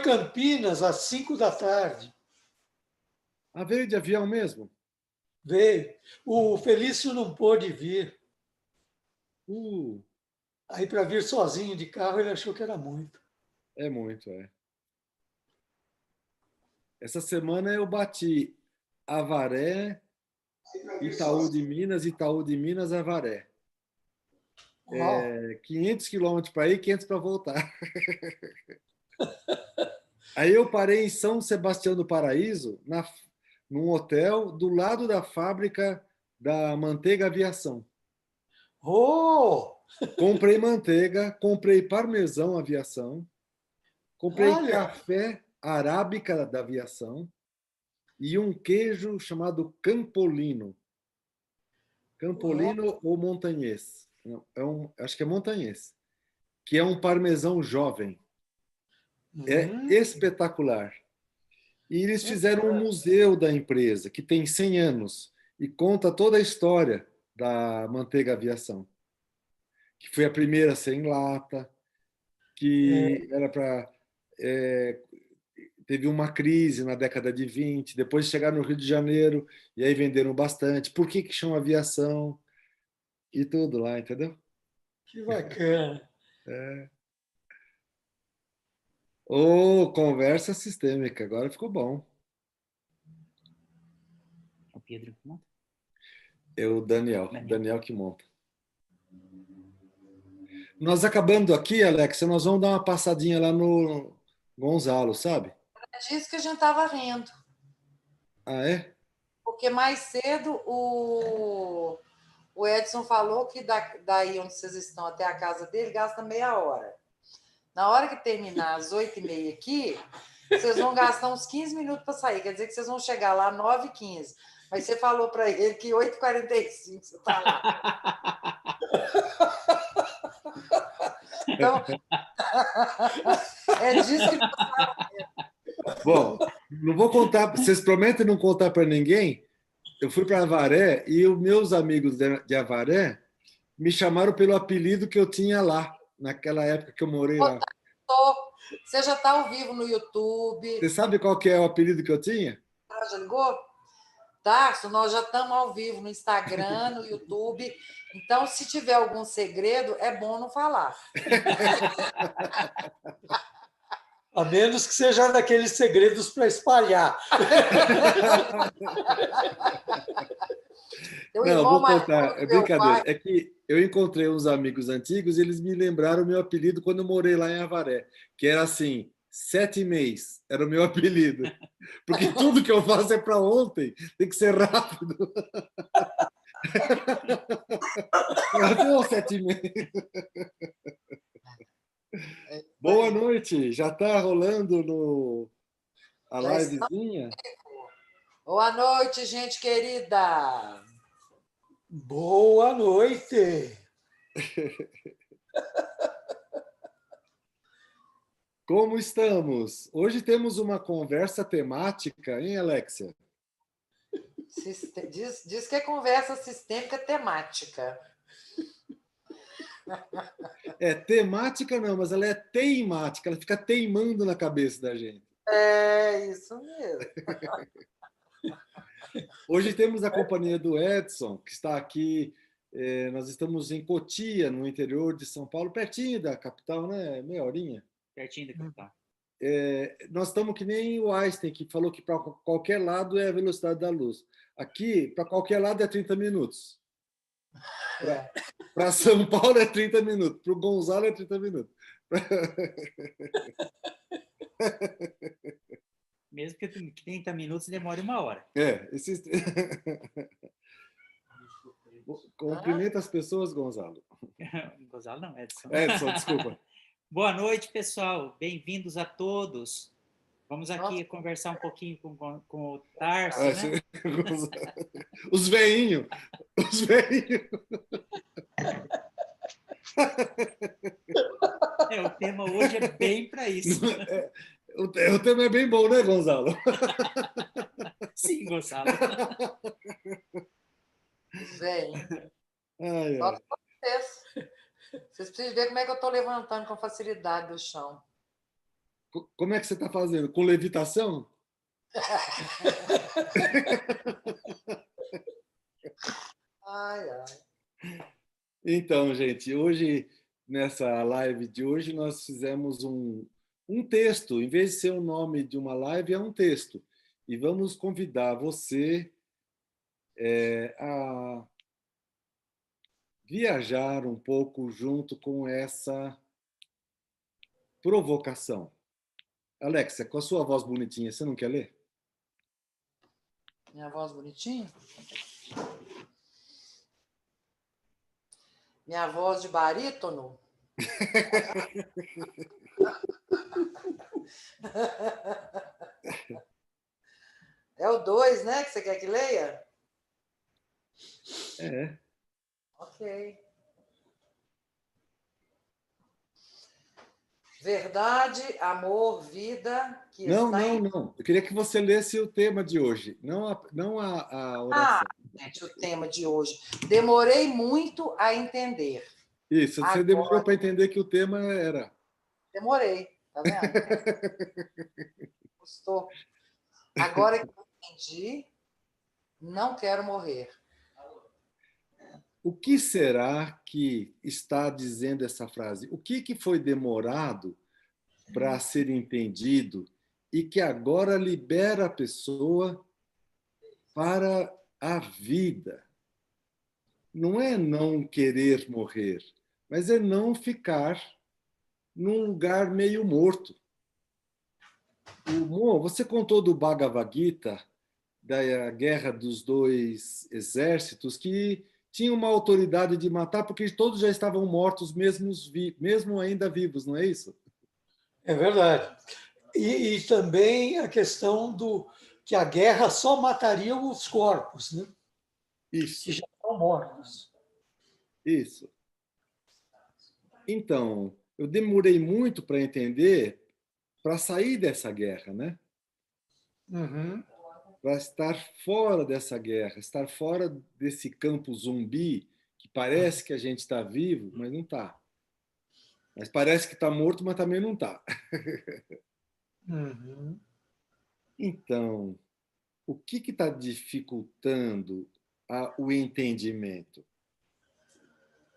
Campinas às 5 da tarde. Ah, veio de avião mesmo? Veio. O Felício não pôde vir. Uh, Aí, para vir sozinho de carro, ele achou que era muito. é muito, é. Essa semana eu bati Avaré, Itaú de Minas, Avaré. Uau! 500 quilômetros para ir, 500 para voltar. Aí eu parei em São Sebastião do Paraíso, num hotel do lado da fábrica da Manteiga Aviação. Oh! Comprei manteiga, comprei parmesão aviação, comprei Olha! café arábica da aviação e um queijo chamado Campolino. Uau! Campolino ou montanhês? Não, acho que é montanhês, que é um parmesão jovem. É espetacular. E eles fizeram um museu da empresa, que tem 100 anos, e conta toda a história da Manteiga Aviação, que foi a primeira a ser em lata, que era para... teve uma crise na década de 20, depois chegaram no Rio de Janeiro, e aí venderam bastante. Por que que chama aviação? E tudo lá, entendeu? Que bacana! Ô, conversa sistêmica, agora ficou bom. O Pedro que monta? É o Daniel que monta. Nós acabando aqui, Alexa, nós vamos dar uma passadinha lá no Gonzalo, sabe? É disso que a gente estava rindo. Ah, é? Porque mais cedo o Edson falou que daí onde vocês estão até a casa dele gasta meia hora. Na hora que terminar às 8h30 aqui, vocês vão gastar uns 15 minutos para sair. Quer dizer que vocês vão chegar lá às 9h15. Mas você falou para ele que 8h45 você está lá. Então, é disso que Bom, não vou contar. Vocês prometem não contar para ninguém? Eu fui para Avaré e os meus amigos de Avaré me chamaram pelo apelido que eu tinha lá, naquela época que eu morei lá. Você já está ao vivo no YouTube. Você sabe qual que é o apelido que eu tinha? Já ligou? Tarso, nós já estamos ao vivo no Instagram, no YouTube. Então, se tiver algum segredo, é bom não falar. A menos que seja daqueles segredos para espalhar. Não, vou contar, é brincadeira. É que eu encontrei uns amigos antigos e eles me lembraram o meu apelido quando eu morei lá em Avaré, que era assim, 7 meses, era o meu apelido. Porque tudo que eu faço é para ontem, tem que ser rápido. Até 7 meses. Boa noite, já está rolando a livezinha? Boa noite, gente querida. Boa noite. Como estamos? Hoje temos uma conversa temática, hein, Alexia? Diz que é conversa sistêmica temática. É temática não, mas ela é teimática, ela fica teimando na cabeça da gente. É isso mesmo. Hoje temos a companhia do Edson, que está aqui. Nós estamos em Cotia, no interior de São Paulo, pertinho da capital, né? Meia horinha. Pertinho da capital. Nós estamos que nem o Einstein, que falou que para qualquer lado é a velocidade da luz. Aqui, para qualquer lado é 30 minutos. Para São Paulo é 30 minutos. Para o Gonzalo é 30 minutos. Mesmo que 30 minutos demore 1 hora. Cumprimenta as pessoas, Gonzalo. Gonzalo não, Edson. Edson, desculpa. Boa noite, pessoal. Bem-vindos a todos. Vamos aqui conversar um pouquinho com o Tarso, né? Os veinhos. Os veinhos. O tema hoje é bem para isso. O tema é bem bom, né, Gonzalo? Sim, Gonzalo. Vem. Vocês precisam ver como é que eu estou levantando com facilidade do chão. Como é que você está fazendo? Com levitação? Ai, ai. Então, gente, hoje, nessa live de hoje, nós fizemos um texto. Em vez de ser o nome de uma live, é um texto. E vamos convidar você a viajar um pouco junto com essa provocação. Alexa, com a sua voz bonitinha, você não quer ler? Minha voz bonitinha? Minha voz de barítono? É o 2, né? Que você quer que leia? É. Ok. Verdade, amor, vida que Não, está não, em. não. Eu queria que você lesse o tema de hoje, não a oração. Gente, o tema de hoje. Demorei muito a entender. Isso, você demorou Agora, para entender que o tema era. demorei, tá vendo? Custou. Agora que eu entendi, não quero morrer. O que será que está dizendo essa frase? O que foi demorado para ser entendido e que agora libera a pessoa para a vida? Não é não querer morrer, mas é não ficar num lugar meio morto. Você contou do Bhagavad Gita, da guerra dos dois exércitos, que tinha uma autoridade de matar porque todos já estavam mortos, mesmo ainda vivos, não é isso? É verdade. E também a questão do que a guerra só mataria os corpos, né? Que Isso, já estão mortos. isso. Então, eu demorei muito para entender, para sair dessa guerra, né? Uhum. Para estar fora dessa guerra, estar fora desse campo zumbi que parece que a gente está vivo, mas não está. Mas parece que está morto, mas também não está. Uhum. Então, o que está dificultando o entendimento?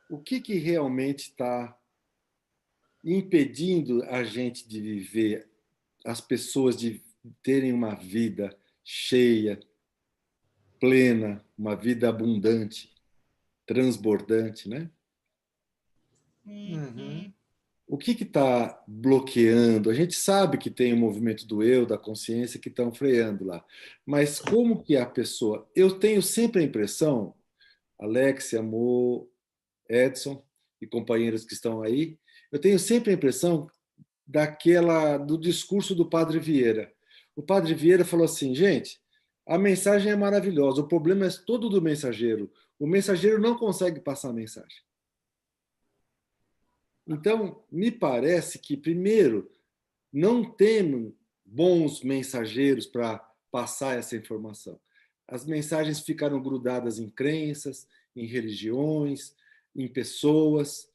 O que realmente está impedindo a gente de viver, as pessoas de terem uma vida cheia, plena, uma vida abundante, transbordante, né? Uhum. O que está bloqueando? A gente sabe que tem o movimento do eu, da consciência, que estão freando lá. Mas como que a pessoa... Eu tenho sempre a impressão, Alexia, Mo, Edson e companheiros que estão aí, eu tenho sempre a impressão do discurso do Padre Vieira. O Padre Vieira falou assim, gente, a mensagem é maravilhosa, o problema é todo do mensageiro. O mensageiro não consegue passar a mensagem. Então, me parece que, primeiro, não temos bons mensageiros para passar essa informação. As mensagens ficaram grudadas em crenças, em religiões, em pessoas,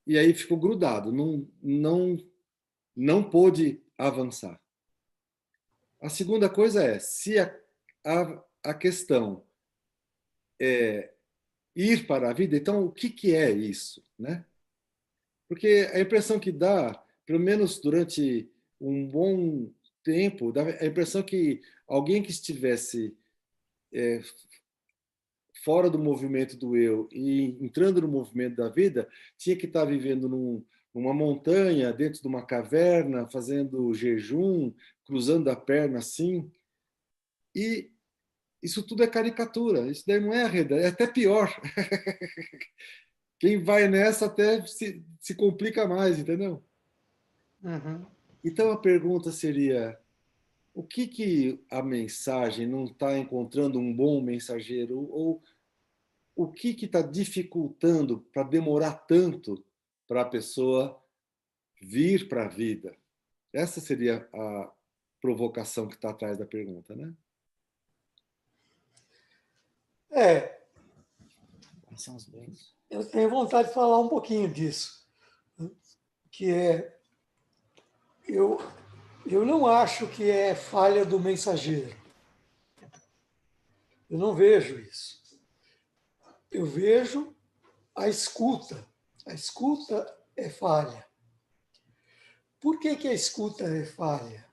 e aí ficou grudado, não pôde avançar. A segunda coisa é, se a questão é ir para a vida, então o que é isso, né? Porque a impressão que dá, pelo menos durante um bom tempo, dá a impressão que alguém que estivesse fora do movimento do eu e entrando no movimento da vida, tinha que estar vivendo numa montanha, dentro de uma caverna, fazendo jejum, cruzando a perna assim. E isso tudo é caricatura, isso daí não é a realidade, é até pior. Quem vai nessa até se complica mais, entendeu? Uhum. Então a pergunta seria: o que a mensagem não está encontrando um bom mensageiro? Ou o que está dificultando para demorar tanto para a pessoa vir para a vida? Essa seria a provocação que está atrás da pergunta, né? É, São os dois. eu tenho vontade de falar um pouquinho disso, que é eu Eu não acho que é falha do mensageiro. Eu não vejo isso. Eu vejo a escuta. A escuta é falha. Por que que a escuta é falha?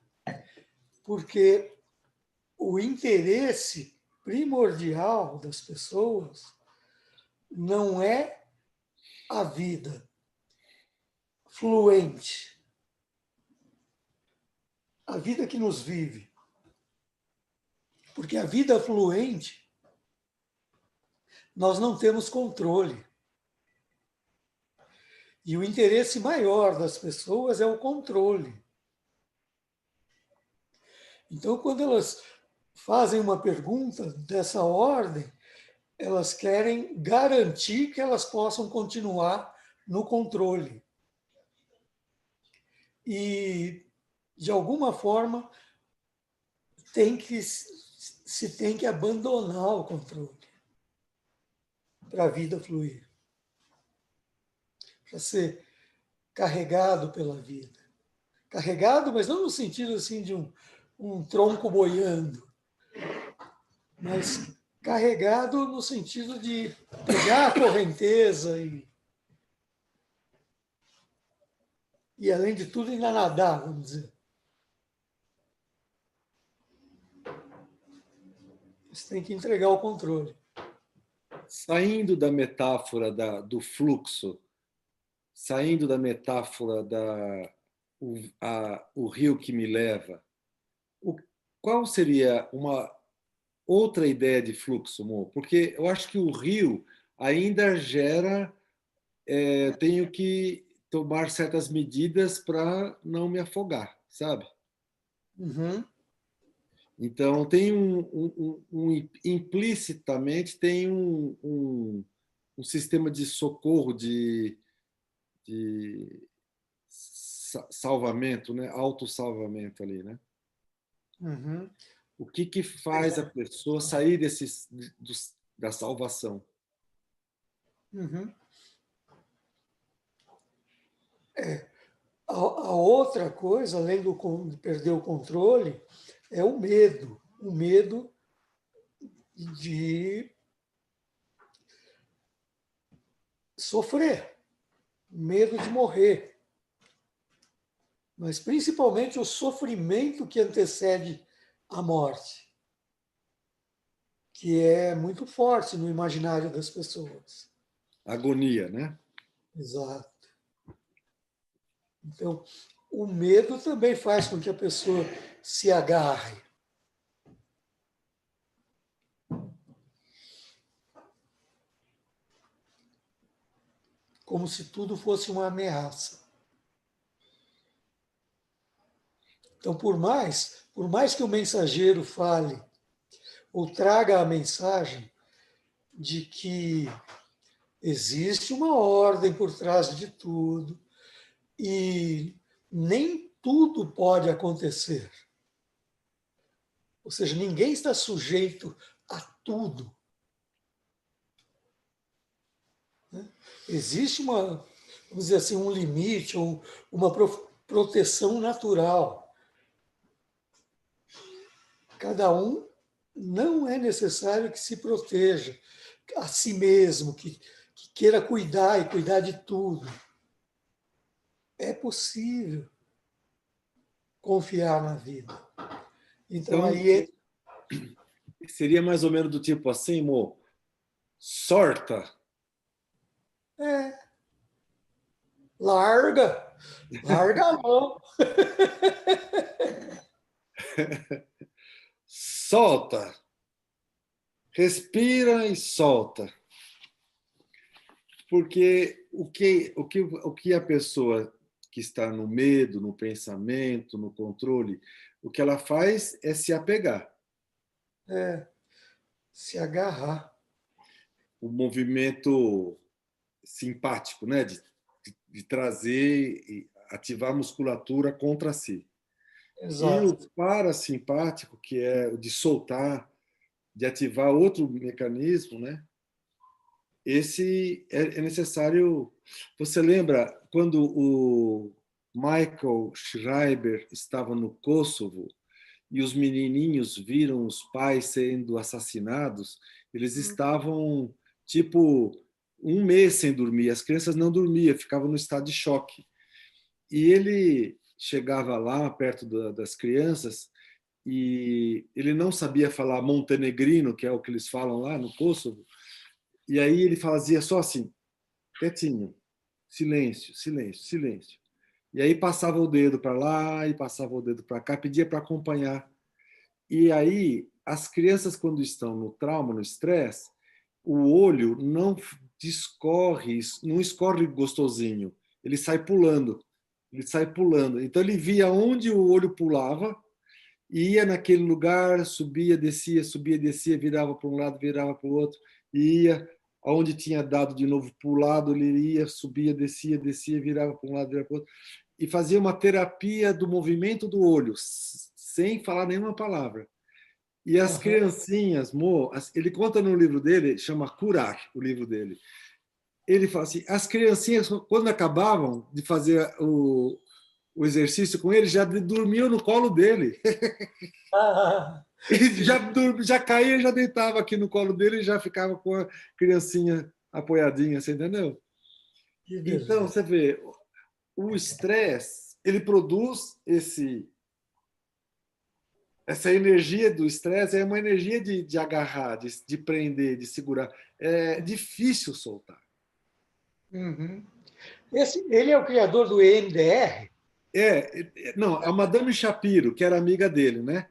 Porque o interesse primordial das pessoas não é a vida fluente, a vida que nos vive. Porque a vida fluente, nós não temos controle. E o interesse maior das pessoas é o controle. Então, quando elas fazem uma pergunta dessa ordem, elas querem garantir que elas possam continuar no controle. E, de alguma forma, se tem que abandonar o controle para a vida fluir, para ser carregado pela vida. Carregado, mas não no sentido assim de um tronco boiando, mas carregado no sentido de pegar a correnteza e além de tudo, ainda nadar, vamos dizer. Você tem que entregar o controle. Saindo da metáfora do fluxo, saindo da metáfora o rio que me leva, qual seria uma outra ideia de fluxo, Mo? Porque eu acho que o rio ainda gera, tenho que tomar certas medidas para não me afogar, sabe? Uhum. Então, tem implicitamente tem um sistema de socorro, de salvamento, né? Autossalvamento ali, né? Uhum. O que faz a pessoa sair da salvação? Uhum. A outra coisa, além de perder o controle, é o medo. O medo de sofrer, o medo de morrer. Mas principalmente o sofrimento que antecede a morte, que é muito forte no imaginário das pessoas. Agonia, né? Exato. Então, o medo também faz com que a pessoa se agarre. Como se tudo fosse uma ameaça. Então, por mais que o mensageiro fale ou traga a mensagem de que existe uma ordem por trás de tudo e nem tudo pode acontecer. Ou seja, ninguém está sujeito a tudo. Existe vamos dizer assim, um limite ou uma proteção natural. Cada um não é necessário que se proteja a si mesmo, que queira cuidar e cuidar de tudo. É possível confiar na vida. Então, Então, aí seria mais ou menos do tipo assim, Mo, sorta. larga a mão. Solta. Respira e solta. Porque o que a pessoa que está no medo, no pensamento, no controle, o que ela faz é se apegar. Se agarrar. O movimento simpático, né? De trazer e ativar a musculatura contra si. E o Exato. parasimpático, que é o de soltar, de ativar outro mecanismo, né? Esse é necessário. Você lembra quando Michael Schreiber estava no Kosovo e os menininhos viram os pais sendo assassinados, eles estavam, tipo, um mês sem dormir. As crianças não dormiam, ficavam no estado de choque. E ele chegava lá, perto das crianças, e ele não sabia falar montenegrino, que é o que eles falam lá no Kosovo, e aí ele fazia só assim, quietinho, silêncio, silêncio, silêncio. E aí passava o dedo para lá e passava o dedo para cá, pedia para acompanhar. E aí as crianças, quando estão no trauma, no estresse, o olho não discorre, não escorre gostosinho, ele sai pulando. Ele sai pulando. Então ele via onde o olho pulava, ia naquele lugar, subia, descia, virava para um lado, virava para o outro, ia aonde tinha dado de novo para o lado, ele ia, subia, descia, virava para um lado, virava para o outro, e fazia uma terapia do movimento do olho, sem falar nenhuma palavra. E as criancinhas, ele conta no livro dele, chama Curar, o livro dele. Ele fala assim, as criancinhas, quando acabavam de fazer o exercício com ele, já dormiam no colo dele. Ele já caía, já deitava aqui no colo dele e já ficava com a criancinha apoiadinha, você entendeu? Então, você vê, o estresse, ele produz essa energia do estresse, é uma energia de agarrar, de prender, de segurar. É difícil soltar. Uhum. Ele é o criador do EMDR? Não, a Madame Shapiro, que era amiga dele, né?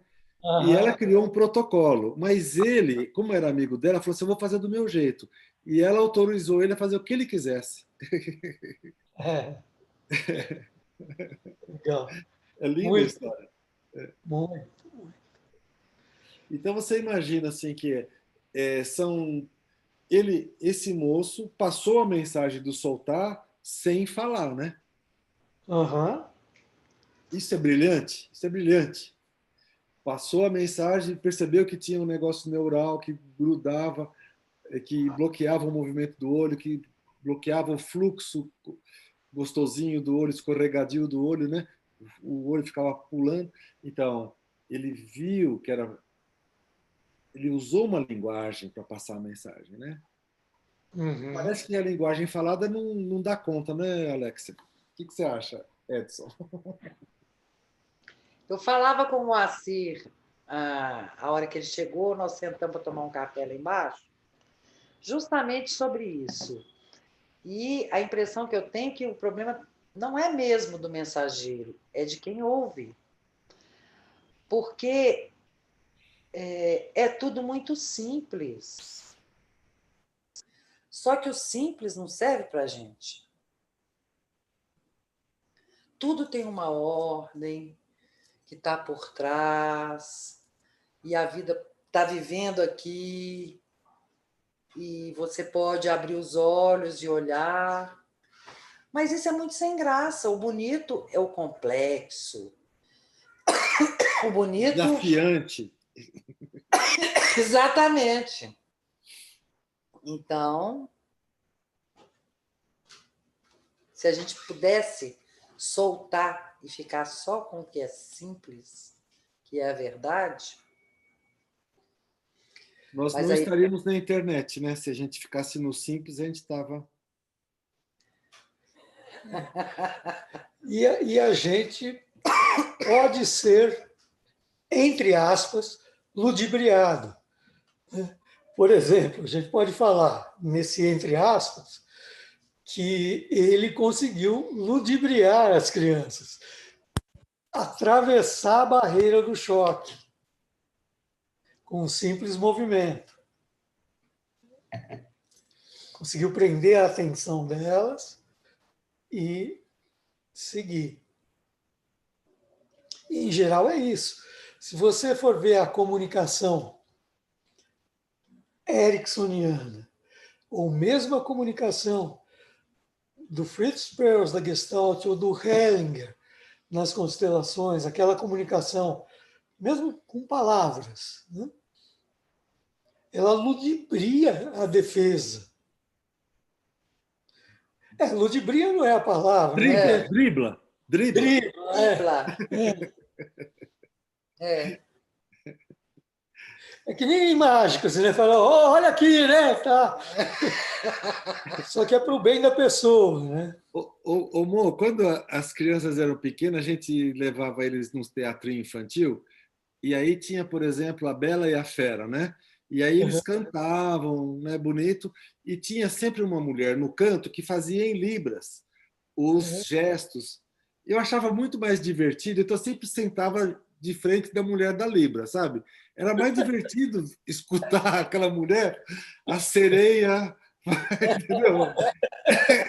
E ela criou um protocolo, mas ele, como era amigo dela, falou assim: eu vou fazer do meu jeito. E ela autorizou ele a fazer o que ele quisesse. Legal. É linda Muito, a história. muito. Então você imagina assim que esse moço passou a mensagem do soltar sem falar, né? Isso é brilhante, isso é brilhante. Passou a mensagem, percebeu que tinha um negócio neural que grudava, que bloqueava o movimento do olho, que bloqueava o fluxo gostosinho do olho, escorregadio do olho, né? O olho ficava pulando. Então, ele viu que era... Ele usou uma linguagem para passar a mensagem, né? Parece que a linguagem falada não dá conta, né, Alexia? O que você acha, Edson? Eu falava com o Moacir, a hora que ele chegou, nós sentamos para tomar um café lá embaixo, justamente sobre isso. E a impressão que eu tenho é que o problema não é mesmo do mensageiro, é de quem ouve. Porque é tudo muito simples. Só que o simples não serve para a gente. Tudo tem uma ordem que está por trás, e a vida está vivendo aqui, e você pode abrir os olhos e olhar. Mas isso é muito sem graça. O bonito é o complexo. O bonito... Desafiante. Exatamente. Então, se a gente pudesse soltar e ficar só com o que é simples, que é a verdade... Nós não estaríamos na internet, né? Se a gente ficasse no simples, a gente estava... E a gente pode ser, entre aspas, ludibriado. Por exemplo, a gente pode falar, nesse entre aspas, que ele conseguiu ludibriar as crianças, atravessar a barreira do choque, com um simples movimento. Conseguiu prender a atenção delas e seguir. E, em geral, é isso. Se você for ver a comunicação ericksoniana, ou mesmo a comunicação do Fritz Perls da Gestalt ou do Hellinger nas constelações, aquela comunicação, mesmo com palavras, né? Ela ludibria a defesa. Ludibria não é a palavra. Dribla, Né? dribla. Dribla. Dribla. É. É que nem mágica, você fala, oh, olha aqui, né? Tá. Só que é para o bem da pessoa, né? Mo, quando as crianças eram pequenas, a gente levava eles num teatrinho infantil, e aí tinha, por exemplo, a Bela e a Fera, né? E aí eles cantavam, né, bonito, e tinha sempre uma mulher no canto que fazia em libras os gestos. Eu achava muito mais divertido, então eu sempre sentava de frente da mulher da Libra, sabe? Era mais divertido escutar aquela mulher, a sereia, entendeu?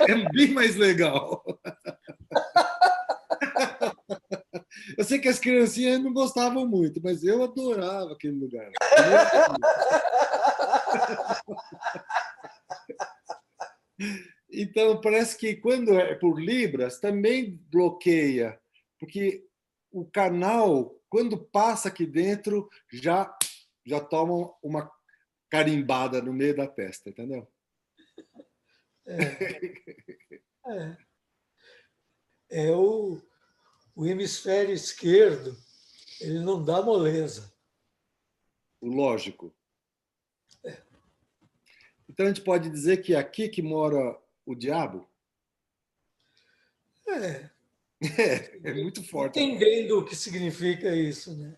É bem mais legal. Eu sei que as criancinhas não gostavam muito, mas eu adorava aquele lugar. Então, parece que quando é por libras, também bloqueia, porque o canal, quando passa aqui dentro, já toma uma carimbada no meio da testa, entendeu? É, é o hemisfério esquerdo, ele não dá moleza. O lógico. Então, a gente pode dizer que é aqui que mora o diabo? É, É muito forte. entendendo o que significa isso, né?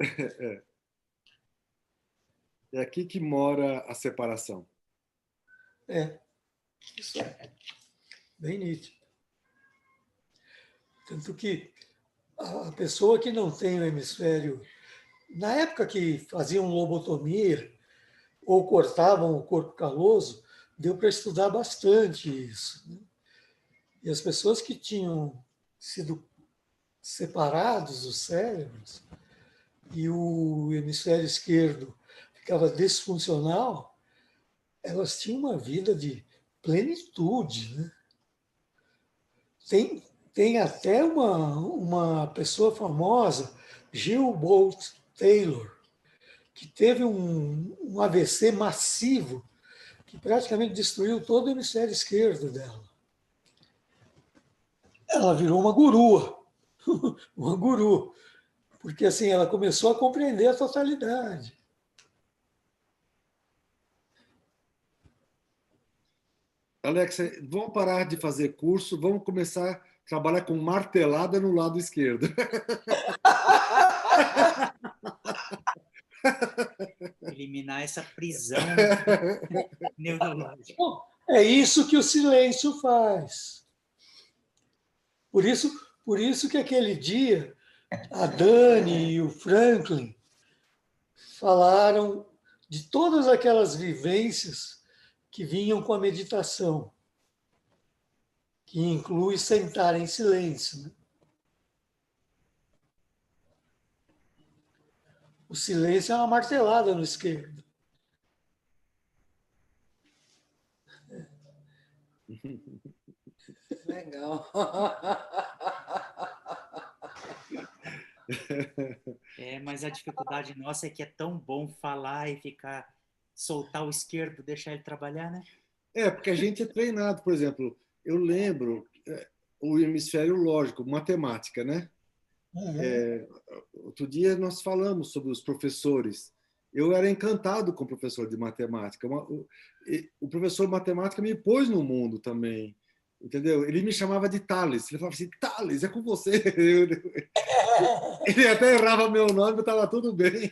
É aqui que mora a separação. É, isso é bem nítido. Tanto que a pessoa que não tem o hemisfério, na época que faziam lobotomia ou cortavam o corpo caloso, deu para estudar bastante isso, né? E as pessoas que tinham sido separados os cérebros e o hemisfério esquerdo ficava disfuncional, elas tinham uma vida de plenitude, né? Tem até uma pessoa famosa, Jill Bolt Taylor, que teve um AVC massivo que praticamente destruiu todo o hemisfério esquerdo dela. Ela virou uma gurua, uma guru, porque assim ela começou a compreender a totalidade. Alexa, vamos parar de fazer curso, vamos começar a trabalhar com martelada no lado esquerdo. Eliminar essa prisão neurológica. Bom, é isso que o silêncio faz. Por isso que aquele dia a Dani e o Franklin falaram de todas aquelas vivências que vinham com a meditação, que inclui sentar em silêncio, né? O silêncio é uma martelada no esquerdo. Legal. Mas a dificuldade nossa é que é tão bom falar e soltar o esquerdo, deixar ele trabalhar, né? Porque a gente é treinado, por exemplo, eu lembro o hemisfério lógico, matemática, né? Outro dia nós falamos sobre os professores. Eu era encantado com o professor de matemática. O professor de matemática me pôs no mundo também, entendeu? Ele me chamava de Thales. Ele falava assim, Thales, é com você. Ele até errava meu nome, mas estava tudo bem.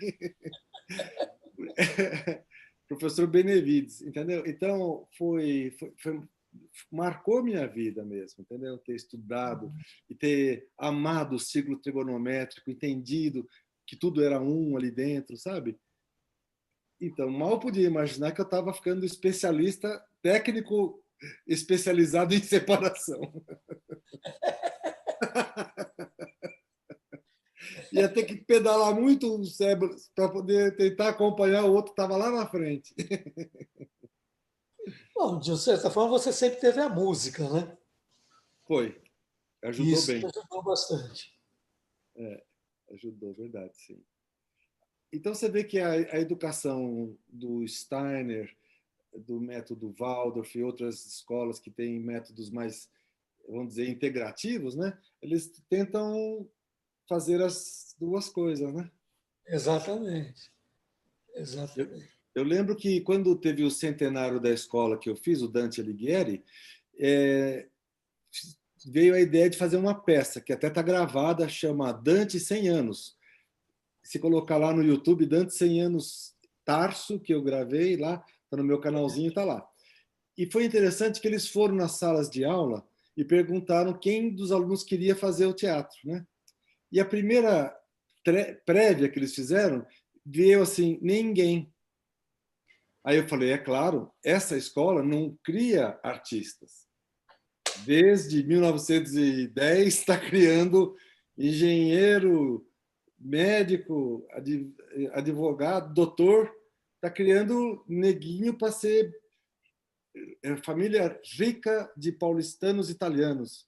Professor Benevides, entendeu? Então, marcou minha vida mesmo, entendeu? Ter estudado e ter amado o ciclo trigonométrico, entendido que tudo era um ali dentro, sabe? Então, mal podia imaginar que eu estava ficando especialista, técnico especializado em separação. Ia ter que pedalar muito o cérebro para poder tentar acompanhar o outro que estava lá na frente. Bom, de certa forma, você sempre teve a música, né? Foi. Ajudou Isso bem. ajudou bastante. Ajudou, verdade, sim. Então você vê que a educação do Steiner, do método Waldorf e outras escolas que têm métodos mais vamos dizer, integrativos, né? Eles tentam fazer as duas coisas, né? Exatamente. Exatamente. Eu lembro que quando teve o centenário da escola que eu fiz, o Dante Alighieri, veio a ideia de fazer uma peça, que até está gravada, chama Dante 100 anos. Se colocar lá no YouTube, Dante 100 anos Tarso, que eu gravei lá, está no meu canalzinho, está lá. E foi interessante que eles foram nas salas de aula e perguntaram quem dos alunos queria fazer o teatro, né? E a primeira prévia que eles fizeram veio assim, ninguém. Aí eu falei, é claro, essa escola não cria artistas. Desde 1910 está criando engenheiro, médico, advogado, doutor, está criando neguinho para ser família rica de paulistanos italianos.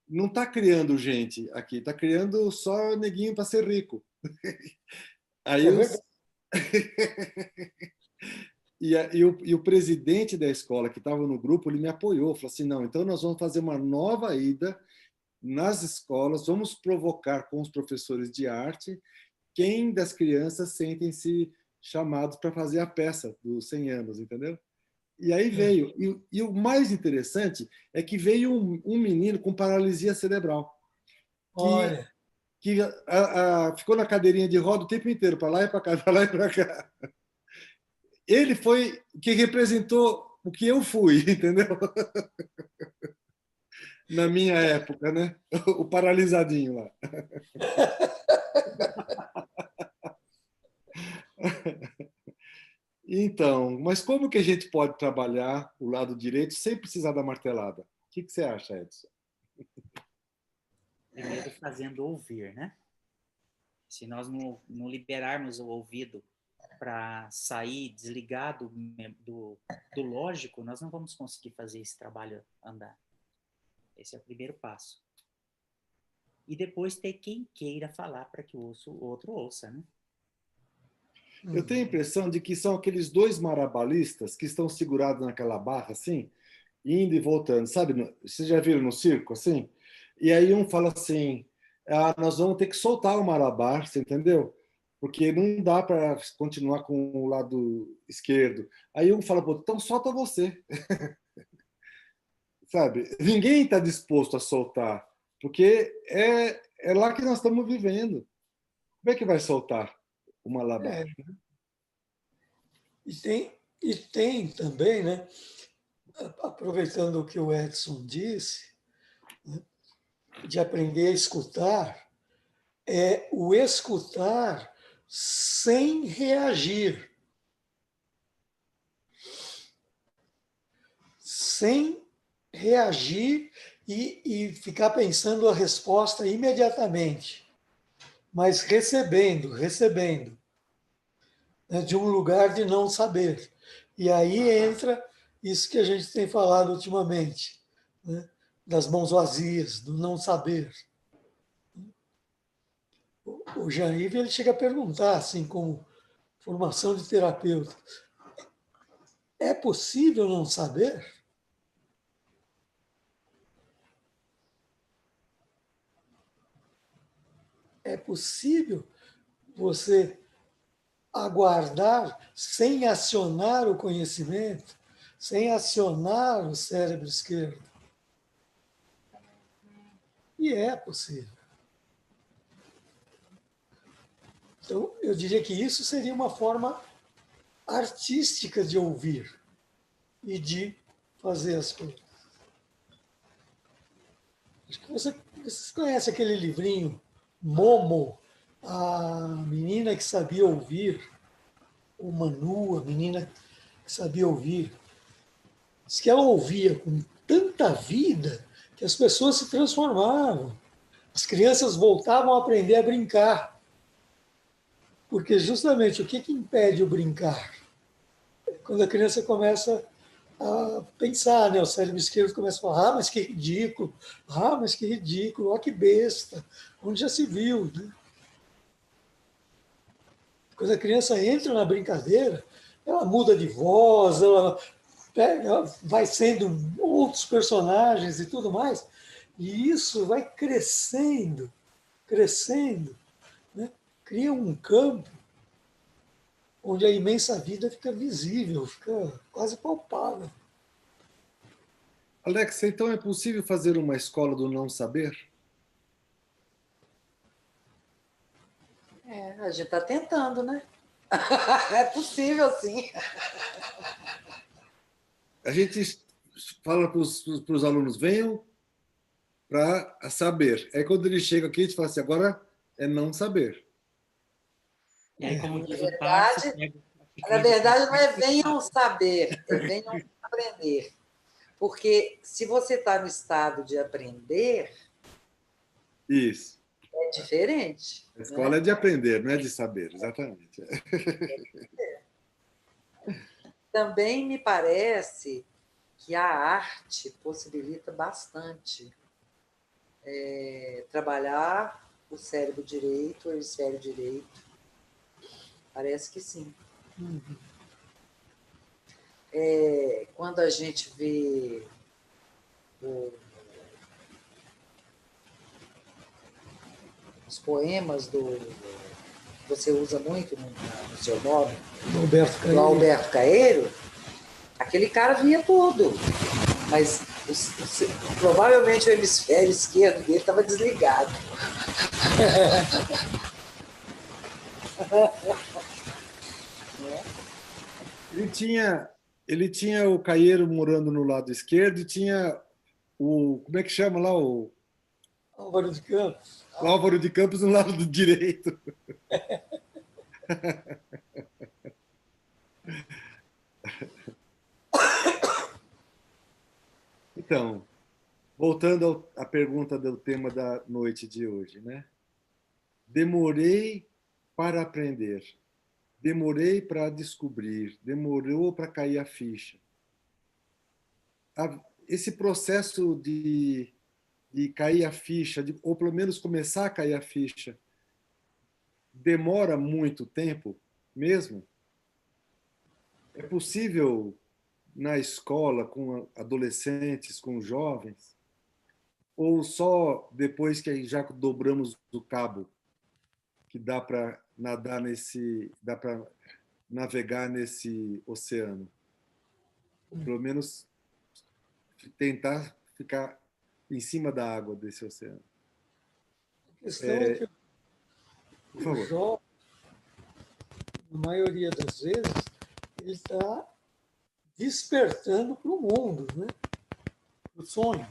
Não está criando gente aqui, está criando só neguinho para ser rico. Aí e o presidente da escola, que estava no grupo, ele me apoiou, falou assim, não, então nós vamos fazer uma nova ida nas escolas, vamos provocar com os professores de arte quem das crianças sentem-se chamados para fazer a peça dos 100 anos, entendeu? E aí veio. E o mais interessante é que veio um menino com paralisia cerebral. Que ficou na cadeirinha de roda o tempo inteiro, para lá e para cá, para lá e para cá. Ele foi que representou o que eu fui, entendeu? Na minha época, né? O paralisadinho lá. Então, mas como que a gente pode trabalhar o lado direito sem precisar da martelada? O que você acha, Edson? Primeiro fazendo ouvir, né? Se nós não liberarmos o ouvido para sair, desligar do lógico, nós não vamos conseguir fazer esse trabalho andar. Esse é o primeiro passo. E depois ter quem queira falar para que o outro ouça, né? Eu tenho a impressão de que são aqueles dois marabalistas que estão segurados naquela barra, assim, indo e voltando, sabe? Vocês já viram no circo, assim? E aí um fala assim, nós vamos ter que soltar o malabar, você entendeu? Porque não dá para continuar com o lado esquerdo. Aí um fala, pô, então solta você. Sabe? Ninguém está disposto a soltar, porque é lá que nós estamos vivendo. Como é que vai soltar o malabar? E tem também, né, aproveitando o que o Edson disse, né, de aprender a escutar, é o escutar sem reagir. Sem reagir e ficar pensando a resposta imediatamente, mas recebendo, né, de um lugar de não saber. E aí entra isso que a gente tem falado ultimamente, né, das mãos vazias, do não saber. O Jean-Yves ele chega a perguntar, assim, como formação de terapeuta, é possível não saber? É possível você aguardar sem acionar o conhecimento, sem acionar o cérebro esquerdo? E é possível. Então, eu diria que isso seria uma forma artística de ouvir e de fazer as coisas. Acho que vocês conhecem aquele livrinho Momo, a menina que sabia ouvir, ou Manu, a menina que sabia ouvir. Diz que ela ouvia com tanta vida que as pessoas se transformavam. As crianças voltavam a aprender a brincar. Porque justamente o que impede o brincar? Quando a criança começa a pensar, né? O cérebro esquerdo começa a falar, mas que ridículo, mas que ridículo, ó que besta, onde já se viu, né? Quando a criança entra na brincadeira, ela muda de voz, ela vai sendo outros personagens e tudo mais, E isso vai crescendo, crescendo, né? Cria um campo onde a imensa vida fica visível, fica quase palpável. Alex, então é possível fazer uma escola do não saber? A gente está tentando, né? É possível, sim. A gente fala para os alunos, venham para saber. Aí quando eles chegam aqui, a gente fala assim, agora é não saber. E aí, como Na diz o Tarso, verdade, não é venham saber, é venham aprender. Porque se você está no estado de aprender, Isso. é diferente. A escola é de aprender, não é de saber, exatamente. Também me parece que a arte possibilita bastante trabalhar o cérebro direito, o hemisfério direito. Parece que sim. Quando a gente vê os poemas que você usa muito no seu nome, do Alberto Caeiro, aquele cara via tudo. Mas provavelmente o hemisfério esquerdo dele estava desligado. Ele tinha o Caeiro morando no lado esquerdo e tinha o, como é que chama lá? Álvaro de Campos. O Álvaro de Campos no lado do direito. Então, voltando à pergunta do tema da noite de hoje, né? Demorei para aprender, demorei para descobrir, demorou para cair a ficha. Esse processo de cair a ficha, ou pelo menos começar a cair a ficha, demora muito tempo mesmo? É possível na escola, com adolescentes, com jovens? Ou só depois que já dobramos o cabo que dá para nadar dá para navegar nesse oceano? Ou pelo menos tentar ficar em cima da água desse oceano. A questão é que Por o favor. jovem, na maioria das vezes, ele está despertando para o mundo, né? Para o sonho.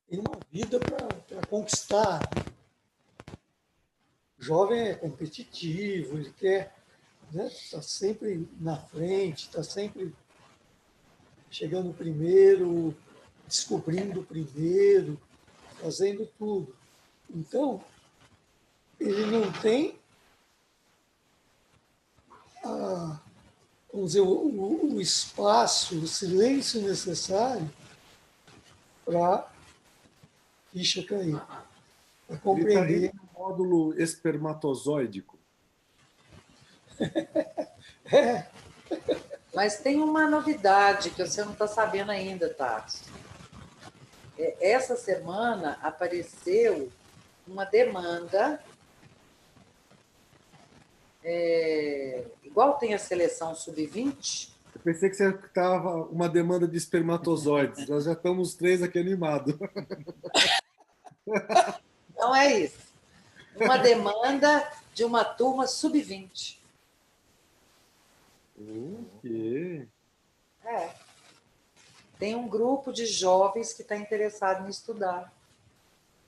Tem uma vida para conquistar. O jovem é competitivo, ele quer estar sempre na frente, está sempre chegando primeiro, descobrindo primeiro, fazendo tudo. Então, ele não tem vamos dizer, o espaço, o silêncio necessário para a ficha cair, para compreender. Ele está no módulo espermatozoídico. Mas tem uma novidade que você não está sabendo ainda, Tarso. Essa semana apareceu uma demanda, igual tem a seleção sub-20. Eu pensei que você estava uma demanda de espermatozoides. Nós já estamos 3 aqui animados. Não é isso. Uma demanda de uma turma sub-20. O quê? Tem um grupo de jovens que está interessado em estudar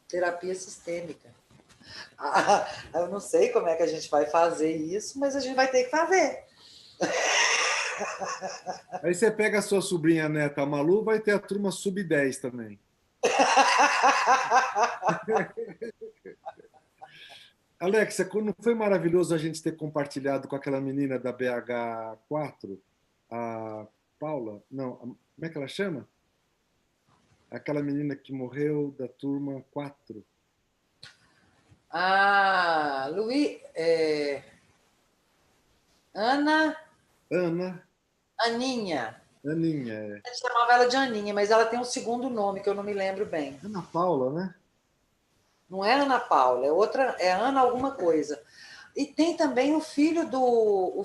terapia sistêmica. Eu não sei como é que a gente vai fazer isso, mas a gente vai ter que fazer. Aí você pega a sua sobrinha neta, a Malu, vai ter a turma sub-10 também. Alexa, não foi maravilhoso a gente ter compartilhado com aquela menina da BH4, a Paula? Não, como é que ela chama? Aquela menina que morreu da turma 4. Luiz, Ana. Ana. Aninha. Aninha, é. A gente chamava ela de Aninha, mas ela tem um segundo nome que eu não me lembro bem. Ana Paula, né? Não é Ana Paula, é outra, é Ana alguma coisa. E tem também o filho do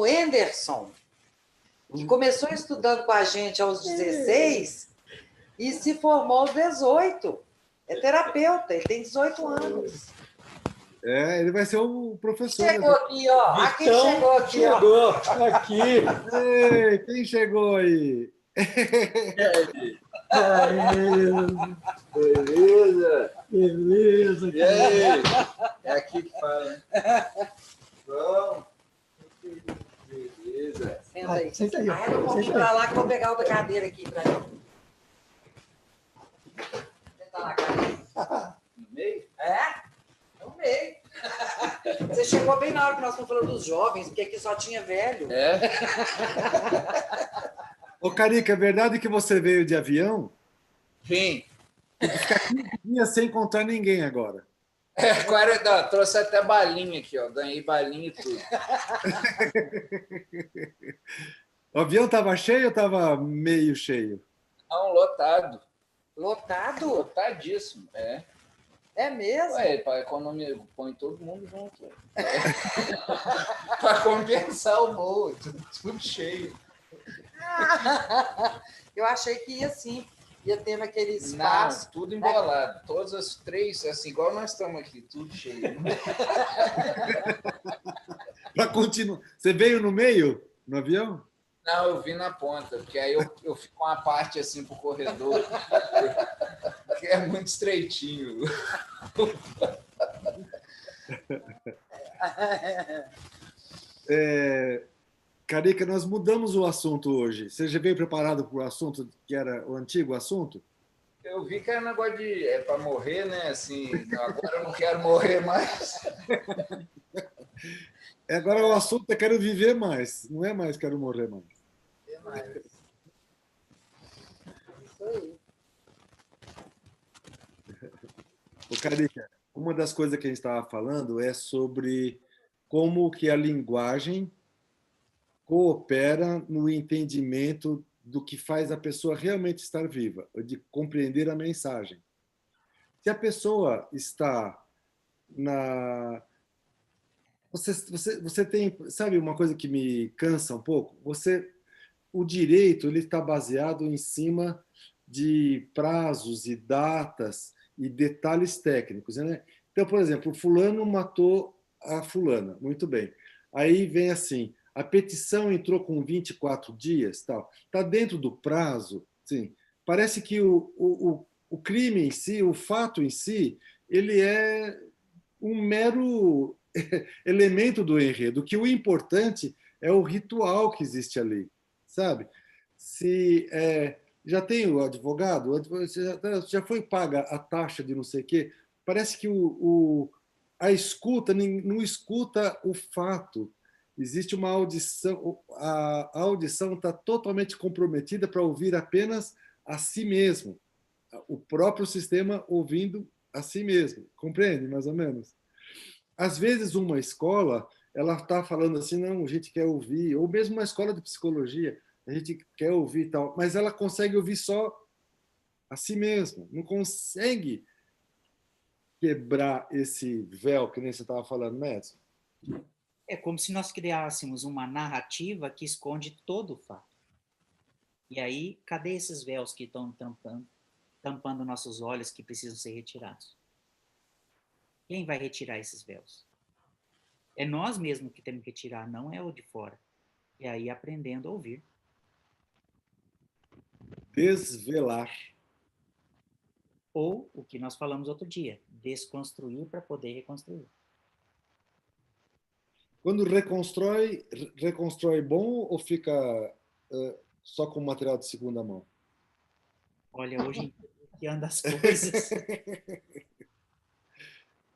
Anderson, que começou estudando com a gente aos 16 e se formou aos 18. É terapeuta, ele tem 18 anos. Ele vai ser o professor. Chegou aqui, ó. Aqui chegou aqui, chegou aqui. Ei, quem chegou aí? Beleza? Beleza. E aí? É aqui que fala. Bom. Beleza. Senta aí. Senta aí, ó. Arreda um pouquinho para lá que eu vou pegar outra cadeira aqui para mim. Senta lá, cadeira. No meio? No meio. Você chegou bem na hora que nós estamos falando dos jovens, porque aqui só tinha velho. Ô, Carica, é verdade que você veio de avião? Vim. Ia sem encontrar ninguém agora. Agora trouxe até balinha aqui, ó. Ganhei balinha e tudo. O avião estava cheio ou estava meio cheio? Não, lotado. Lotado? Lotadíssimo, é. É mesmo? Ué, para economia, põe todo mundo junto. Para compensar o voo, tudo cheio. Eu achei que ia sim. Ia ter naquele espaço. Não, tudo embolado. Todas as três, assim, igual nós estamos aqui, tudo cheio. Para continuar. Você veio no meio, no avião? Não, eu vim na ponta, porque aí eu fico uma parte assim pro corredor, que é muito estreitinho. Carica, nós mudamos o assunto hoje. Você já veio preparado para o assunto que era o antigo assunto? Eu vi que era negócio de para morrer, né? Assim, agora eu não quero morrer mais. Agora o assunto é quero viver mais, não é mais quero morrer mais. Isso aí. O Carica, uma das coisas que a gente estava falando é sobre como que a linguagem coopera no entendimento do que faz a pessoa realmente estar viva, de compreender a mensagem. Se a pessoa está na... Você tem... Sabe uma coisa que me cansa um pouco? O direito ele está baseado em cima de prazos e datas e detalhes técnicos, né? Então, por exemplo, o fulano matou a fulana, muito bem. Aí vem assim, a petição entrou com 24 dias, tal. Está dentro do prazo, sim. Parece que o crime em si, o fato em si, ele é um mero elemento do enredo, que o importante é o ritual que existe ali, sabe? Se já tem o advogado, já foi paga a taxa de não sei o quê, parece que a escuta não escuta o fato. Existe uma audição, a audição está totalmente comprometida para ouvir apenas a si mesmo, o próprio sistema ouvindo a si mesmo, compreende mais ou menos? Às vezes uma escola ela está falando assim, não, a gente quer ouvir, ou mesmo uma escola de psicologia, a gente quer ouvir e tal, mas ela consegue ouvir só a si mesma, não consegue quebrar esse véu que nem você estava falando, né, Edson? É como se nós criássemos uma narrativa que esconde todo o fato. E aí, cadê esses véus que estão tampando nossos olhos que precisam ser retirados? Quem vai retirar esses véus? É nós mesmos que temos que tirar, não é o de fora. E aí, aprendendo a ouvir. Desvelar. Ou, o que nós falamos outro dia, desconstruir para poder reconstruir. Quando reconstrói bom ou fica só com material de segunda mão? Olha, hoje que anda as coisas.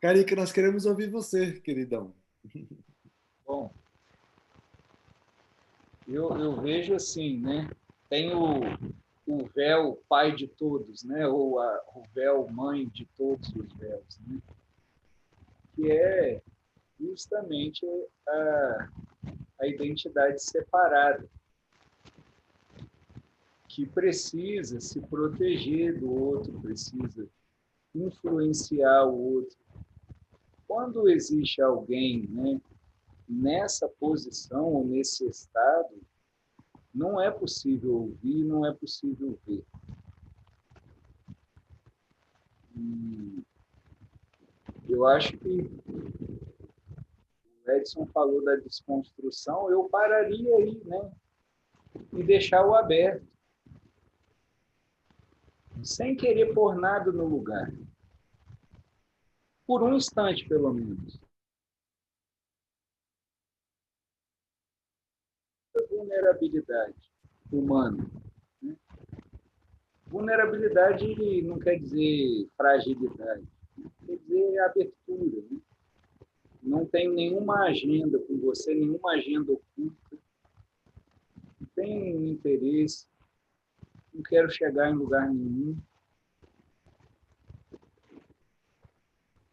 Carica, nós queremos ouvir você, queridão. Bom, eu vejo assim, né? Tem o véu pai de todos, né? Ou o véu mãe de todos os véus, né? Que é justamente a identidade separada, que precisa se proteger do outro, precisa influenciar o outro. Quando existe alguém, né, nessa posição ou nesse estado, não é possível ouvir, não é possível ver. E eu acho que o Edson falou da desconstrução, eu pararia aí, né, e deixar o aberto, sem querer pôr nada no lugar. Por um instante, pelo menos. Vulnerabilidade humana. Né? Vulnerabilidade não quer dizer fragilidade, quer dizer abertura. Né? Não tenho nenhuma agenda com você, nenhuma agenda oculta. Não tenho interesse, não quero chegar em lugar nenhum.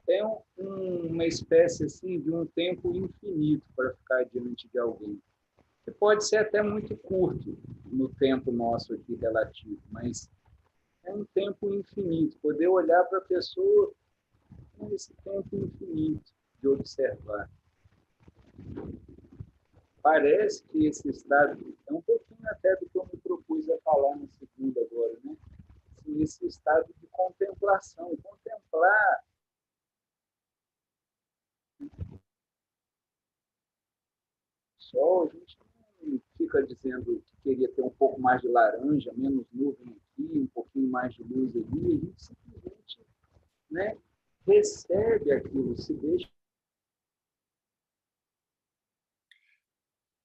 É uma espécie assim, de um tempo infinito para ficar diante de alguém. Que pode ser até muito curto no tempo nosso aqui relativo, mas é um tempo infinito. Poder olhar para a pessoa com esse tempo infinito de observar. Parece que esse estado é um pouquinho até do que eu me propus a falar no segundo agora, né? Esse estado de contemplação. Contemplar sol, a gente não fica dizendo que queria ter um pouco mais de laranja, menos nuvem aqui, um pouquinho mais de luz ali. A gente simplesmente, né, recebe aquilo, se deixa.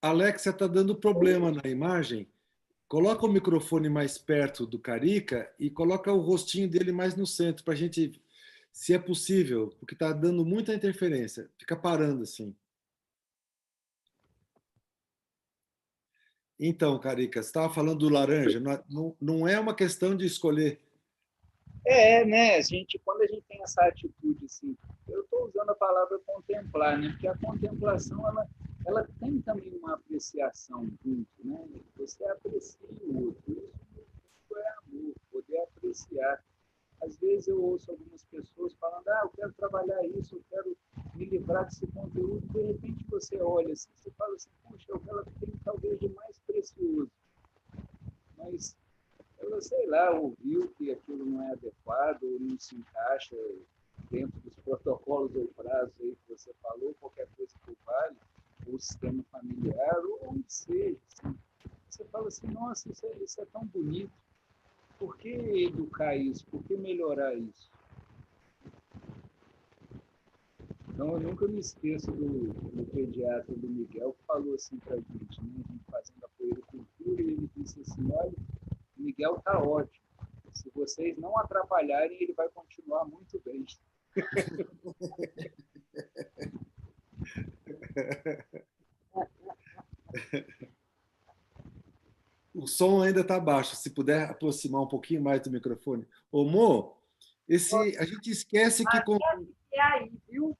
Alexia, está dando problema na imagem. Coloca o microfone mais perto do Carica e coloca o rostinho dele mais no centro, para a gente, se é possível, porque está dando muita interferência. Fica parando assim. Então, Carica, você estava falando do laranja. Não é uma questão de escolher. Né? Quando a gente tem essa atitude, assim, eu estou usando a palavra contemplar, né? Porque a contemplação, ela tem também uma apreciação junto, né? Você aprecia o outro. Isso é amor, poder apreciar. Às vezes eu ouço algumas pessoas falando, eu quero trabalhar isso, eu quero me livrar desse conteúdo. De repente você olha assim, você fala assim, puxa, ela tem talvez de mais precioso. Mas ela, sei lá, ouviu que aquilo não é adequado, ou não se encaixa dentro dos protocolos ou prazos aí que você falou, qualquer coisa que vale, ou o sistema familiar, ou onde seja. Assim. Você fala assim, nossa, isso é tão bonito. Por que educar isso? Por que melhorar isso? Então, eu nunca me esqueço do pediatra do Miguel, que falou assim para a gente, né? A gente fazendo a puericultura, e ele disse assim, olha, o Miguel está ótimo. Se vocês não atrapalharem, ele vai continuar muito bem. O som ainda está baixo. Se puder aproximar um pouquinho mais do microfone. Ô, Mo, a gente esquece que... É aí, viu?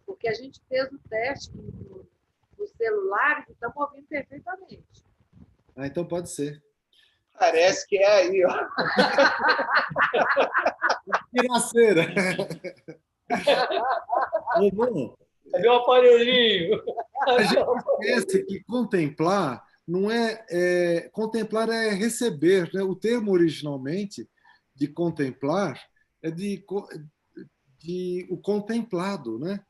Porque a gente fez o teste no celular e estamos ouvindo perfeitamente. Então pode ser. Parece que é aí, ó. Piraceira. Ô, Mo, Cadê o aparelhinho? a gente esquece que contemplar não contemplar é receber, né? O termo originalmente de contemplar é de o contemplado, né?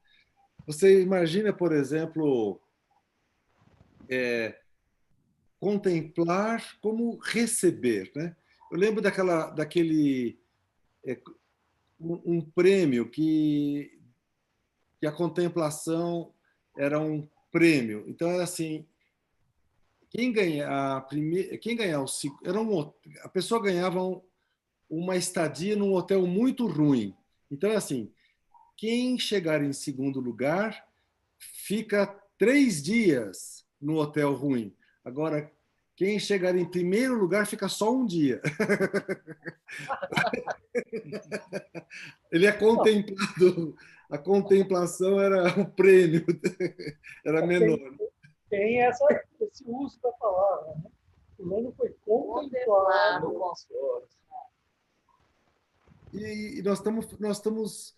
Você imagina, por exemplo, contemplar como receber, né? Eu lembro daquele um prêmio que a contemplação era um prêmio. Então era assim, quem ganhar a pessoa ganhava uma estadia num hotel muito ruim. Então assim, quem chegar em segundo lugar fica 3 dias no hotel ruim. Agora, quem chegar em primeiro lugar fica só um dia. Ele é contemplado. A contemplação era o prêmio, era menor. tem esse uso da palavra, né? Fulano foi contemplado com as flores. E nós estamos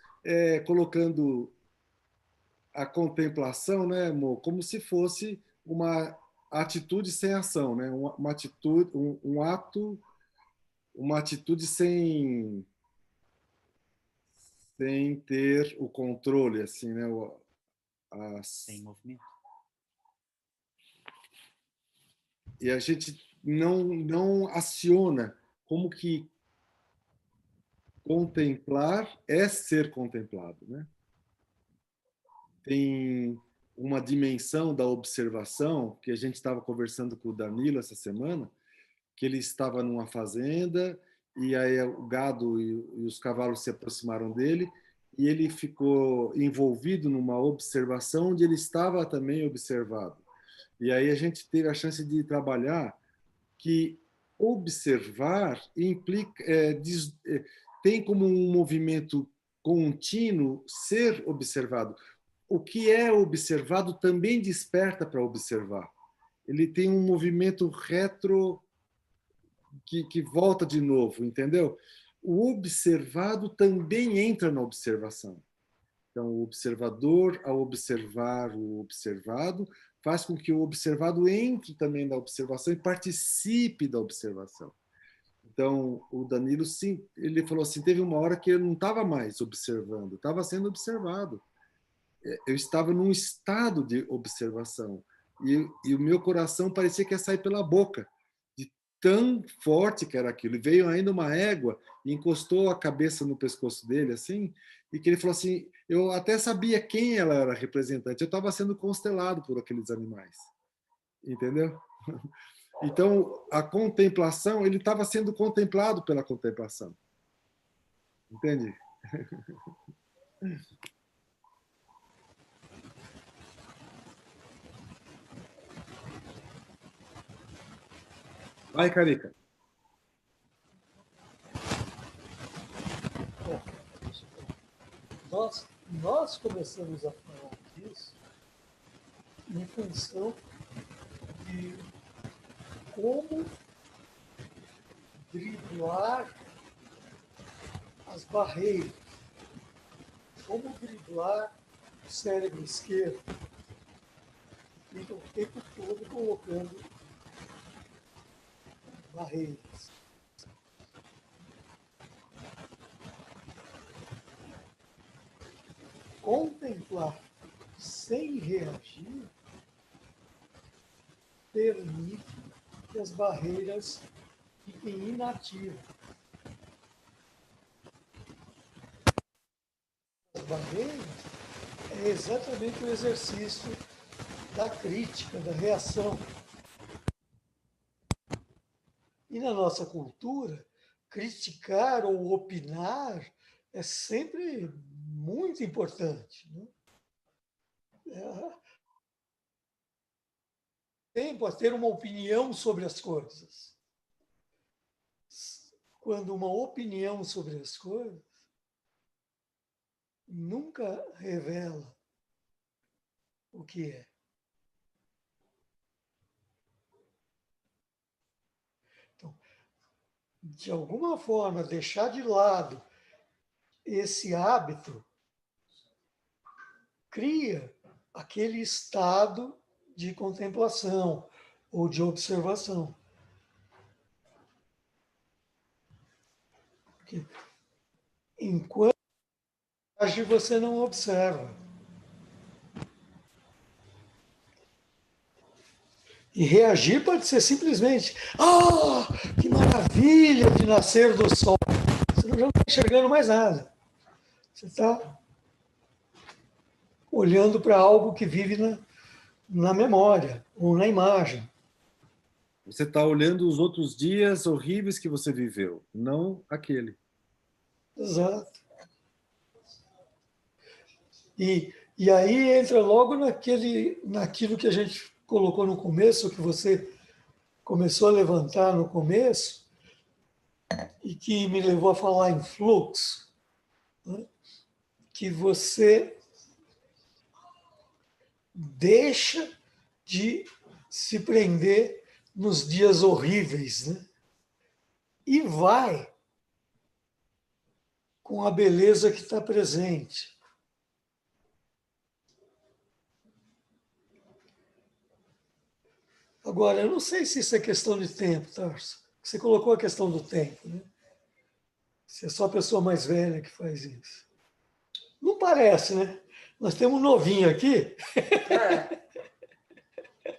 colocando a contemplação, né, amor, como se fosse uma atitude sem ação, né? Uma atitude, um ato, uma atitude sem ter o controle, assim, né? Sem movimento. E a gente não aciona como que contemplar é ser contemplado, né? Tem uma dimensão da observação que a gente estava conversando com o Danilo essa semana, que ele estava numa fazenda e aí o gado e os cavalos se aproximaram dele e ele ficou envolvido numa observação onde ele estava também observado. E aí a gente teve a chance de trabalhar que observar implica tem como um movimento contínuo ser observado. O que é observado também desperta para observar. Ele tem um movimento retro que volta de novo, entendeu? O observado também entra na observação. Então, o observador, ao observar o observado, faz com que o observado entre também na observação e participe da observação. Então, o Danilo, sim, ele falou assim, teve uma hora que eu não estava mais observando, estava sendo observado. Eu estava num estado de observação. E o meu coração parecia que ia sair pela boca, de tão forte que era aquilo. E veio ainda uma égua e encostou a cabeça no pescoço dele, assim, e que ele falou assim, eu até sabia quem ela era representante, eu estava sendo constelado por aqueles animais. Entendeu? Então, a contemplação, ele estava sendo contemplado pela contemplação. Entende? Vai, Carica. Nós começamos a falar disso em função de como driblar as barreiras, como driblar o cérebro esquerdo, que fica o tempo todo colocando barreiras. Contemplar sem reagir permite que as barreiras fiquem inativas. As barreiras é exatamente o exercício da crítica, da reação. E na nossa cultura, criticar ou opinar é sempre muito importante, né? Pode ter uma opinião sobre as coisas. Quando uma opinião sobre as coisas nunca revela o que é. Então, de alguma forma, deixar de lado esse hábito cria aquele estado de contemplação ou de observação. Porque enquanto age, você não observa. E reagir pode ser simplesmente, que maravilha de nascer do sol. Você não está enxergando mais nada. Você está olhando para algo que vive na memória ou na imagem. Você está olhando os outros dias horríveis que você viveu, não aquele. Exato. E aí entra logo naquilo que a gente colocou no começo, que você começou a levantar no começo, e que me levou a falar em fluxo, né? Que você deixa de se prender nos dias horríveis, né? E vai com a beleza que está presente. Agora, eu não sei se isso é questão de tempo, Tarso. Você colocou a questão do tempo, né? Se é só a pessoa mais velha que faz isso. Não parece, né? Nós temos um novinho aqui.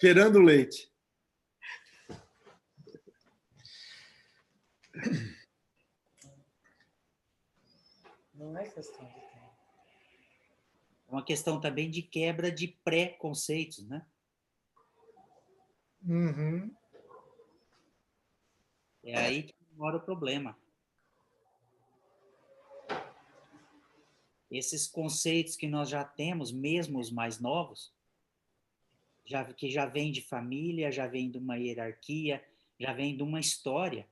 Cheirando leite. Não é questão de tempo. É uma questão também de quebra de pré-conceitos, né? Uhum. É aí que mora o problema. Esses conceitos que nós já temos, mesmo os mais novos, que já vem de família, já vem de uma hierarquia, já vem de uma história,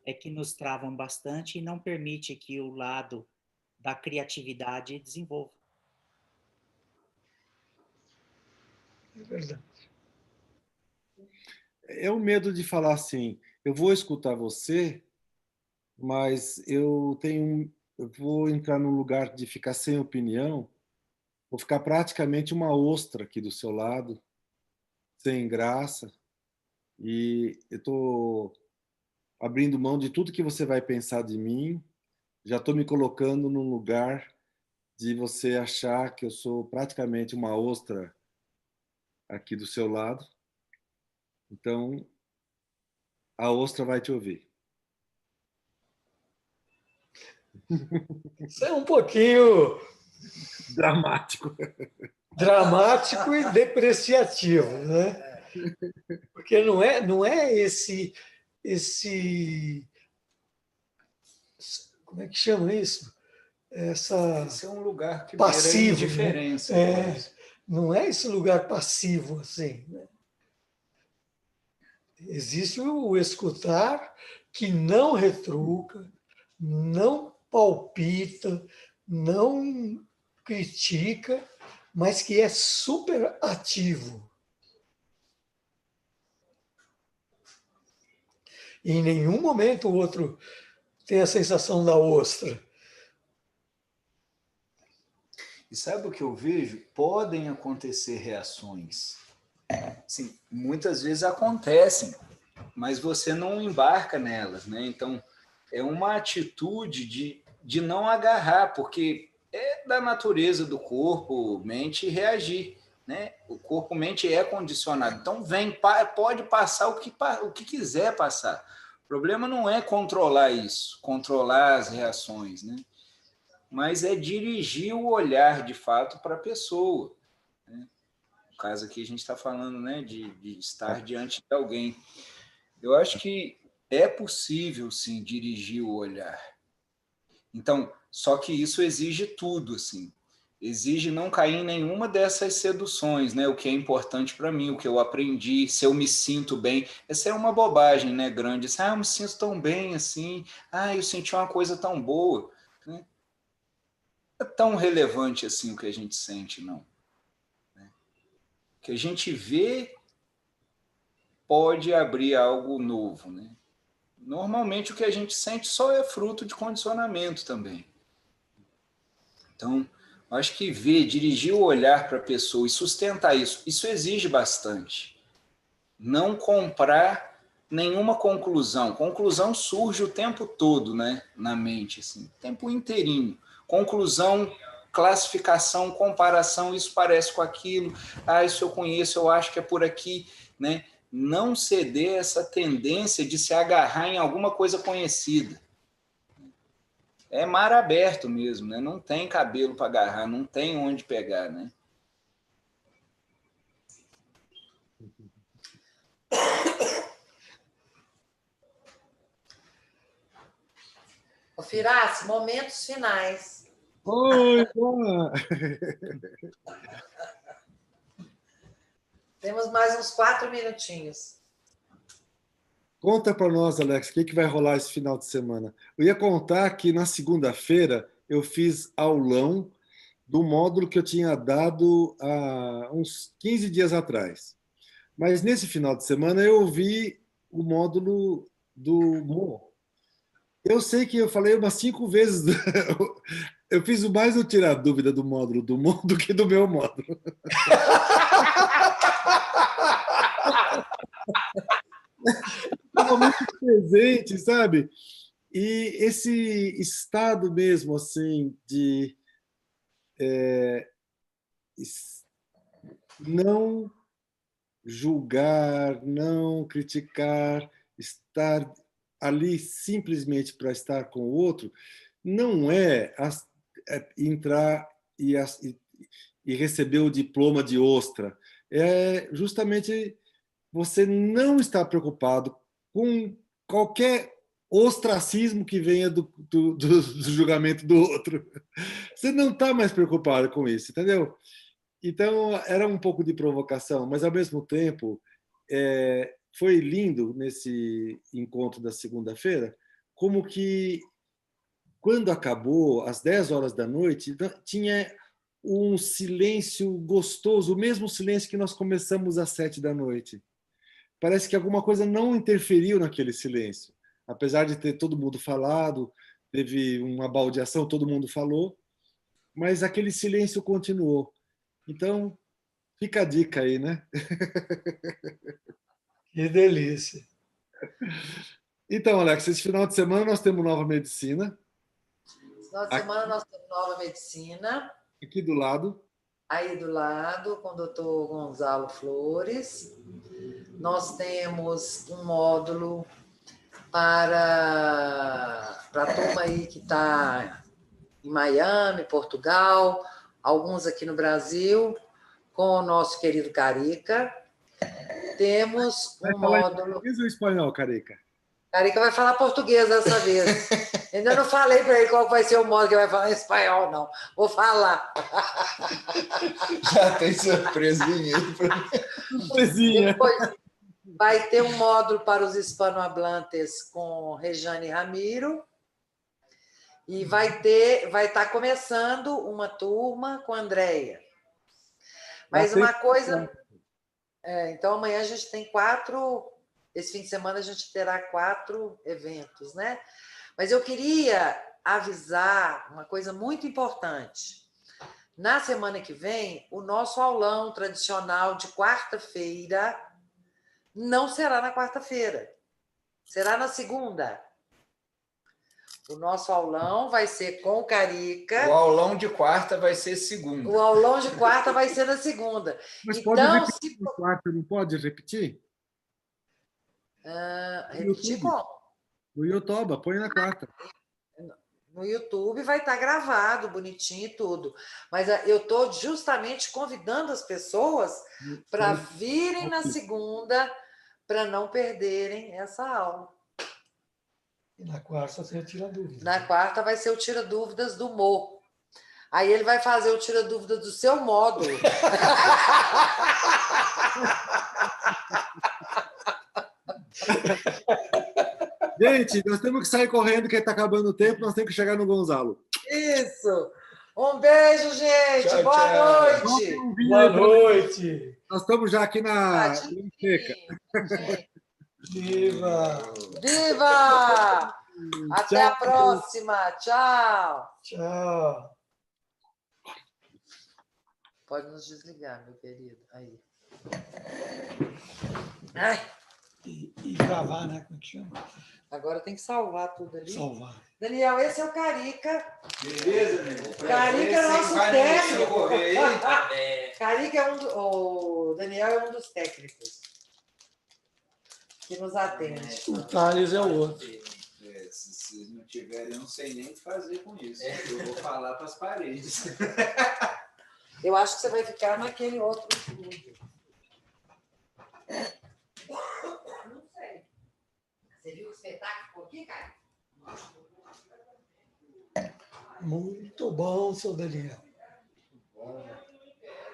é que nos travam bastante e não permite que o lado da criatividade desenvolva. É verdade. É o medo de falar assim, eu vou escutar você, mas eu vou entrar num lugar de ficar sem opinião, vou ficar praticamente uma ostra aqui do seu lado, sem graça, e eu estou abrindo mão de tudo que você vai pensar de mim, já estou me colocando num lugar de você achar que eu sou praticamente uma ostra aqui do seu lado. Então, a ostra vai te ouvir. Isso é um pouquinho Dramático. dramático e depreciativo, né? Porque não é esse como é que chama isso? Esse é um lugar que passivo, beira a indiferença. né? Não é esse lugar passivo assim, né? Existe o escutar que não retruca, não palpita, não critica, mas que é super ativo. E em nenhum momento o outro tem a sensação da ostra. E sabe o que eu vejo? Podem acontecer reações. Sim, muitas vezes acontecem, mas você não embarca nelas, né? Então, é uma atitude de não agarrar, porque é da natureza do corpo, mente reagir, né? O corpo, mente é condicionado. Então, pode passar o que quiser passar. O problema não é controlar isso, controlar as reações, né? Mas é dirigir o olhar, de fato, para a pessoa. Né? No caso aqui, a gente está falando, né, de estar diante de alguém. Eu acho que é possível, sim, dirigir o olhar. Então, só que isso exige tudo, assim. Exige não cair em nenhuma dessas seduções, né? O que é importante para mim, o que eu aprendi, se eu me sinto bem. Essa é uma bobagem, né, grande. Assim, eu me sinto tão bem assim. Eu senti uma coisa tão boa. Né? Não é tão relevante assim o que a gente sente, não. Né? O que a gente vê pode abrir algo novo, né? Normalmente o que a gente sente só é fruto de condicionamento também. Então, acho que ver, dirigir o olhar para a pessoa e sustentar isso exige bastante. Não comprar nenhuma conclusão. Conclusão surge o tempo todo, né, na mente, assim, o tempo inteirinho. Conclusão, classificação, comparação, isso parece com aquilo, isso eu conheço, eu acho que é por aqui, né? Não ceder essa tendência de se agarrar em alguma coisa conhecida. É mar aberto mesmo, né? Não tem cabelo para agarrar, não tem onde pegar, né? Ô, Firassi, momentos finais. Oi, boa. Temos mais uns 4 minutinhos. Conta para nós, Alex, o que vai rolar esse final de semana? Eu ia contar que na segunda-feira eu fiz aulão do módulo que eu tinha dado há uns 15 dias atrás. Mas nesse final de semana eu ouvi o módulo do Mo. Eu sei que eu falei umas 5 vezes. Eu fiz mais o tirar dúvida do módulo do Mo do que do meu módulo. Estava muito presente, sabe? E esse estado mesmo, assim, de não julgar, não criticar, estar ali simplesmente para estar com o outro, não é entrar e receber o diploma de ostra. É justamente você não estar preocupado com qualquer ostracismo que venha do julgamento do outro. Você não está mais preocupado com isso, entendeu? Então, era um pouco de provocação, mas, ao mesmo tempo, foi lindo nesse encontro da segunda-feira, como que, quando acabou, às 10 horas da noite, tinha um silêncio gostoso, o mesmo silêncio que nós começamos às 7 da noite. Parece que alguma coisa não interferiu naquele silêncio. Apesar de ter todo mundo falado, teve uma baldeação, todo mundo falou, mas aquele silêncio continuou. Então, fica a dica aí, né? Que delícia. Então, Alex, esse final de semana nós temos Nova Medicina. Esse final de semana nós temos Nova Medicina. Aqui do lado. Aí do lado, com o doutor Gonzalo Flores. Nós temos um módulo para a turma aí que está em Miami, Portugal, alguns aqui no Brasil, com o nosso querido Carica. Temos um módulo... Vai falar em português ou espanhol, Carica? Carica vai falar português dessa vez. Ainda não falei para ele qual vai ser o módulo que vai falar em espanhol, não. Vou falar. Já tem surpresinha para mim. Surpresinha. Depois vai ter um módulo para os hispanohablantes com Rejane Ramiro. E vai estar começando uma turma com a Andréia. Mas uma coisa... então, amanhã a gente tem 4... Esse fim de semana a gente terá 4 eventos, né? Mas eu queria avisar uma coisa muito importante. Na semana que vem, o nosso aulão tradicional de quarta-feira não será na quarta-feira. Será na segunda. O nosso aulão vai ser com o Carica. O aulão de quarta vai ser segunda. O aulão de quarta vai ser na segunda. Mas então, pode repetir na quarta, não pode repetir? Repetir como? No YouTube, põe na quarta. No YouTube vai estar gravado, bonitinho e tudo. Mas eu estou justamente convidando as pessoas para virem na segunda, para não perderem essa aula. E na quarta você tira dúvidas. Na quarta vai ser o Tira Dúvidas do Mo. Aí ele vai fazer o Tira Dúvidas do seu módulo. Gente, nós temos que sair correndo, que está acabando o tempo, nós temos que chegar no Gonzalo. Isso! Um beijo, gente! Tchau, Boa tchau. noite! Boa noite! Nós estamos já aqui na Seca. Viva! Viva! Até a próxima! Tchau! Tchau! Pode nos desligar, meu querido. Aí. Ai, E gravar, né? Como é que chama? agora tem que salvar tudo ali. Salvar. Daniel, esse é o Carica. Beleza, meu? Carica é nosso Vai técnico. socorrer aí. Carica é o Daniel é um dos técnicos que nos atende. O Thales é o outro. Se vocês não tiverem, eu não sei nem o que fazer com isso. Eu vou falar para as paredes. Eu acho que você vai ficar naquele outro estúdio. Não sei. Você viu o espetáculo aqui, cara? Muito bom, seu Daniel.